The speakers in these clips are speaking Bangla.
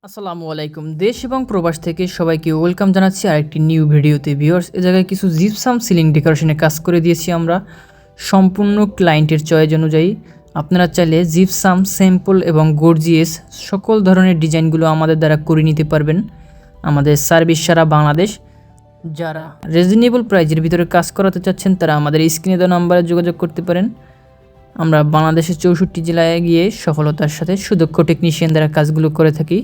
আসসালামু আলাইকুম। দেশ এবং প্রবাস থেকে সবাইকে ওয়েলকাম জানাচ্ছি আরেকটি নিউ ভিডিওতে। ভিউয়ার্স, এ জায়গায় কিছু জিপসাম সিলিং ডেকোরেশনের কাজ করে দিয়েছি আমরা সম্পূর্ণ ক্লায়েন্টের চয়েস অনুযায়ী। আপনারা চাইলে জিপসাম, স্যাম্পল এবং গর্জিয়াস সকল ধরনের ডিজাইনগুলো আমাদের দ্বারা করে নিতে পারবেন। আমাদের সার্ভিস সারা বাংলাদেশ। যারা রিজনেবল প্রাইজের ভিতরে কাজ করাতে চাচ্ছেন তারা আমাদের স্ক্রিনে দেওয়া নাম্বারে যোগাযোগ করতে পারেন। আমরা বাংলাদেশের 64 জেলায় গিয়ে সফলতার সাথে সুদক্ষ টেকনিশিয়ান দ্বারা কাজগুলো করে থাকি।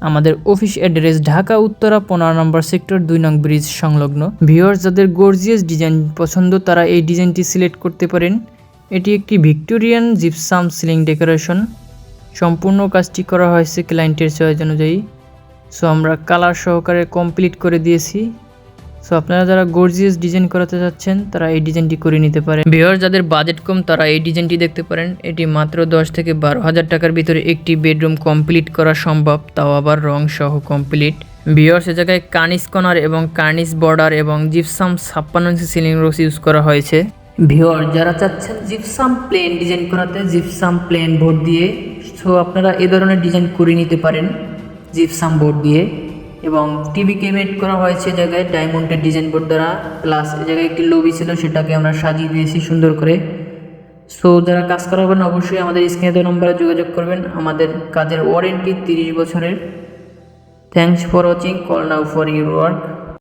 আমাদের অফিস অ্যাড্রেস ঢাকা উত্তরা 15 নম্বর সেক্টর 2 নং ব্রিজ সংলগ্ন। ভিউয়ার্স, যাদের গর্জিয়াস ডিজাইন পছন্দ তারা এই ডিজাইনটি সিলেক্ট করতে পারেন। এটি একটি ভিক্টোরিয়ান জিপসাম সিলিং ডেকোরেশন। সম্পূর্ণ কাজটি করা হয়েছে ক্লায়েন্টের চয়েস অনুযায়ী। সো আমরা কালার সহকারে কমপ্লিট করে দিয়েছি। সো আপনারা যারা গর্জিয়াস ডিজাইন করাতে চাচ্ছেন তারা এই ডিজাইনটি করে নিতে পারেন। ভিউয়ার্স, যাদের বাজেট কম তারা এই ডিজাইনটি দেখতে পারেন। এটি মাত্র 10 থেকে 12,000 টাকার ভিতরে একটি বেডরুম কমপ্লিট করা সম্ভব, তাও আবার রং সহ কমপ্লিট। ভিউয়ার্স, এ জায়গায় কার্নিশ কর্নার এবং কার্নিশ বর্ডার এবং জিপসাম 56 ইঞ্চি সিলিং রোস ইউজ করা হয়েছে। ভিউয়ার, যারা চাচ্ছেন জিপসাম প্লেন ডিজাইন করাতে জিপসাম প্লেন বোর্ড দিয়ে, সো আপনারা এ ধরনের ডিজাইন করে নিতে পারেন জিপসাম বোর্ড দিয়ে। এবং টিভি ক্যাবিনেট করা হয়েছে জায়গায় ডায়মন্ডের ডিজাইন বোর্ড দ্বারা, প্লাস এই জায়গায় একটি লবি ছিল সেটাকে আমরা সাজিয়ে দিয়েছি সুন্দর করে। সো যারা কাজ করাবেন অবশ্যই আমাদের স্ক্রিনে দেওয়া নম্বরে যোগাযোগ করবেন। আমাদের কাজের ওয়ারেন্টি 30 বছরের। Thanks for watching, call now for your work.